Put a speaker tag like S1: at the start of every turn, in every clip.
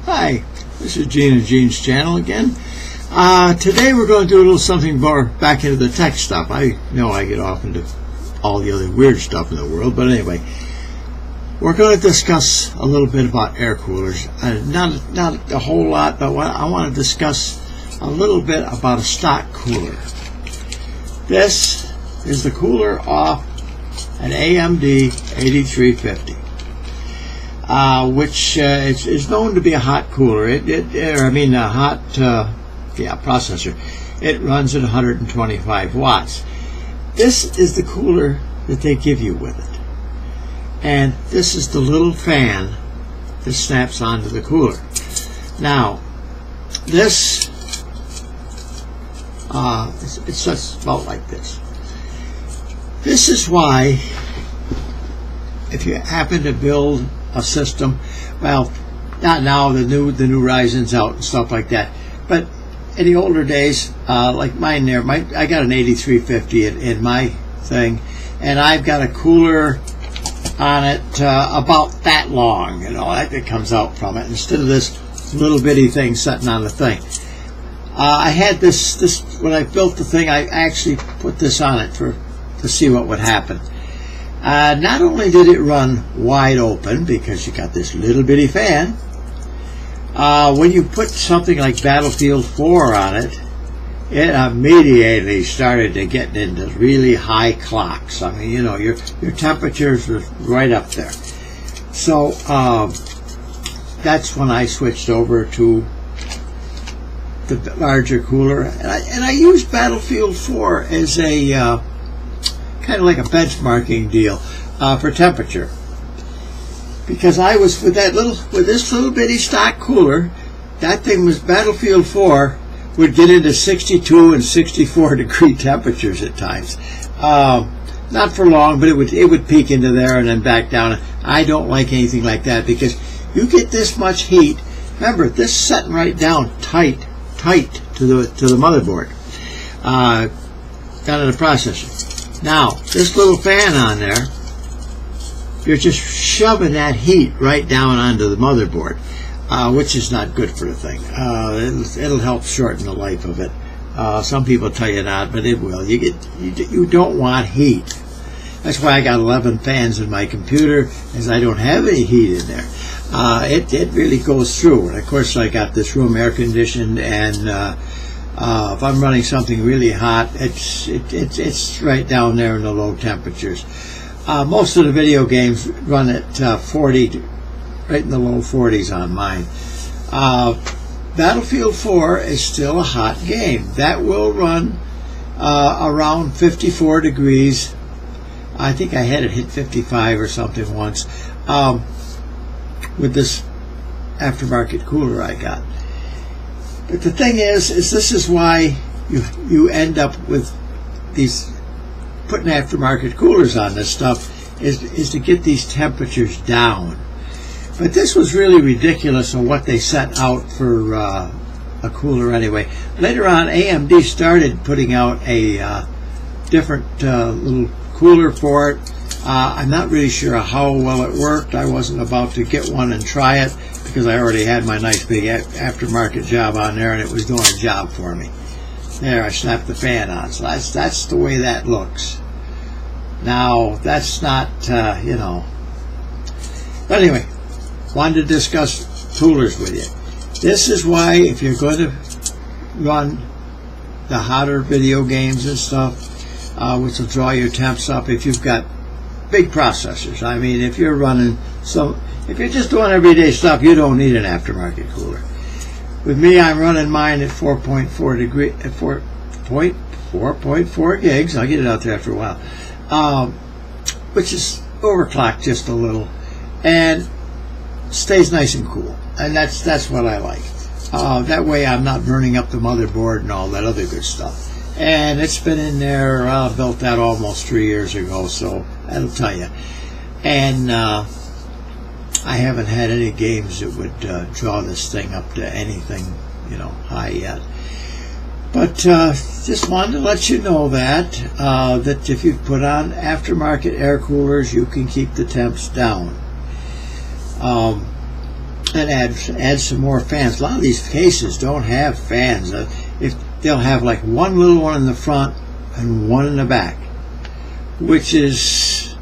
S1: Hi, this is Gene and Gene's channel again. Today we're going to do a little something more back into the tech stuff. I know I get off into all the other weird stuff in the world, but anyway, we're going to discuss a little bit about air coolers. Not a whole lot, but I want to discuss a little bit about a stock cooler. This is the cooler off an AMD 8350. Which is known to be a hot cooler. A hot processor. It runs at 125 watts. This is the cooler that they give you with it, and this is the little fan that snaps onto the cooler. Now, this it's just about like this. This is why, if you happen to build a system, well, not now, the new Ryzen's out and stuff like that, but in the older days, like mine there, I got an 8350 in my thing, and I've got a cooler on it about that long, that comes out from it, instead of this little bitty thing sitting on the thing. I had this when I built the thing. I actually put this on it to see what would happen. Not only did it run wide open, because you got this little bitty fan, when you put something like Battlefield 4 on it, it immediately started to get into really high clocks. I mean, your temperatures were right up there. So that's when I switched over to the larger cooler, and I used Battlefield 4 as a kind of like a benchmarking deal for temperature, because I was with this little bitty stock cooler. That thing was Battlefield 4 would get into 62 and 64 degree temperatures at times. Not for long, but it would peak into there and then back down. I don't like anything like that, because you get this much heat. Remember, this is setting right down tight to the motherboard, down in the processor. Now, this little fan on there, you're just shoving that heat right down onto the motherboard, which is not good for the thing. It'll help shorten the life of it. Some people tell you not, but it will. You don't want heat. That's why I got 11 fans in my computer, as I don't have any heat in there. It really goes through. And of course, I got this room air conditioned, and if I'm running something really hot, it's right down there in the low temperatures. Most of the video games run at 40, right in the low 40s on mine. Battlefield 4 is still a hot game. That will run around 54 degrees. I think I had it hit 55 or something once with this aftermarket cooler I got. But the thing is this is why you end up with these, putting aftermarket coolers on this stuff, is to get these temperatures down. But this was really ridiculous on what they set out for a cooler anyway. Later on, AMD started putting out a different little cooler for it. I'm not really sure how well it worked. I wasn't about to get one and try it, because I already had my nice big aftermarket job on there, and it was doing a job for me. There, I snapped the fan on, so that's the way that looks. Now, that's not, But anyway, wanted to discuss coolers with you. This is why, if you're going to run the hotter video games and stuff, which will draw your temps up, if you've got big processors. I mean, if you're running if you're just doing everyday stuff, you don't need an aftermarket cooler. With me, I'm running mine at 4.4 degree, at 4.4 gigs. I'll get it out there after a while, which is overclocked just a little, and stays nice and cool. And that's what I like. That way, I'm not burning up the motherboard and all that other good stuff. And it's been in there. Built that almost 3 years ago, so that'll tell you. And I haven't had any games that would draw this thing up to anything, high yet. But just wanted to let you know that if you put on aftermarket air coolers, you can keep the temps down. and add some more fans. A lot of these cases don't have fans. If they'll have like one little one in the front and one in the back, which is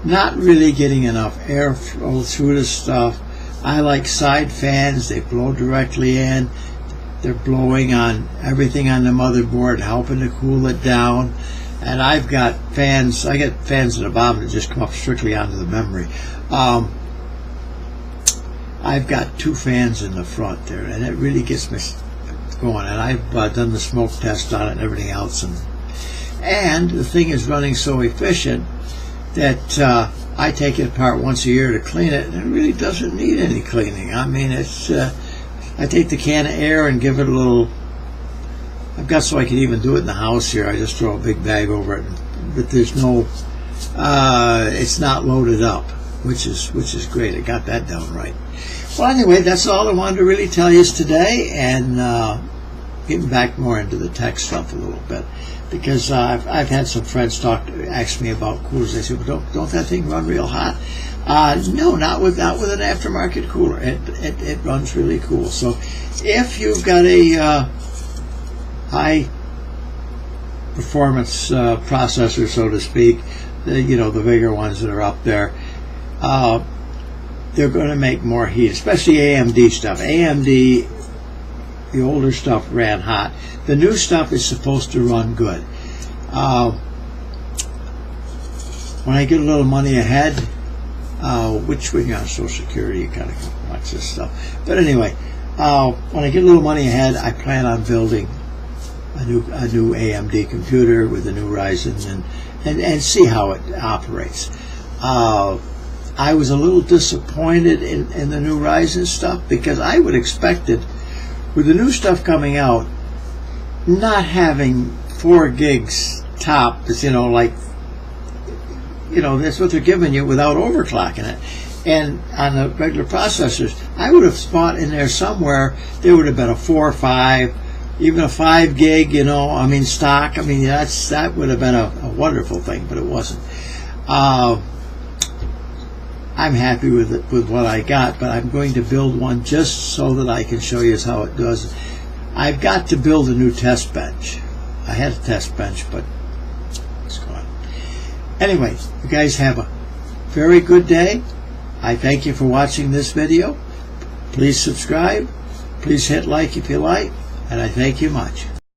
S1: not really getting enough airflow through the stuff. I like side fans. They blow directly in. They're blowing on everything on the motherboard, helping to cool it down. And I've got fans. I get fans at the bottom that just come up strictly onto the memory. I've got 2 fans in the front there, and it really gets me going. And I've done the smoke test on it and everything else. And the thing is running so efficient that I take it apart once a year to clean it, and it really doesn't need any cleaning. I mean, it's I take the can of air and give it a little. I've got so I can even do it in the house here. I just throw a big bag over it, but there's no. It's not loaded up, which is great. I got that down right. Well, anyway, that's all I wanted to really tell you today, and getting back more into the tech stuff a little bit, because I've had some friends ask me about coolers. They say, "Well, don't that thing run real hot?" No, not with an aftermarket cooler. It runs really cool. So if you've got a high performance processor, so to speak, the bigger ones that are up there, they're going to make more heat, especially AMD stuff. AMD, the older stuff ran hot. The new stuff is supposed to run good. When I get a little money ahead, which when you're on Social Security, you kind of watch this stuff. But anyway, when I get a little money ahead, I plan on building a new AMD computer with a new Ryzen and see how it operates. I was a little disappointed in the new Ryzen stuff, because I would expect it, with the new stuff coming out, not having 4 gigs top, that's that's what they're giving you without overclocking it. And on the regular processors, I would have thought in there somewhere there would have been a 4 or 5, even a 5 gig, stock. That would have been a wonderful thing, but it wasn't. I'm happy with what I got, but I'm going to build one just so that I can show you how it does. I've got to build a new test bench. I had a test bench, but it's gone. Anyway, you guys have a very good day. I thank you for watching this video. Please subscribe. Please hit like if you like, and I thank you much.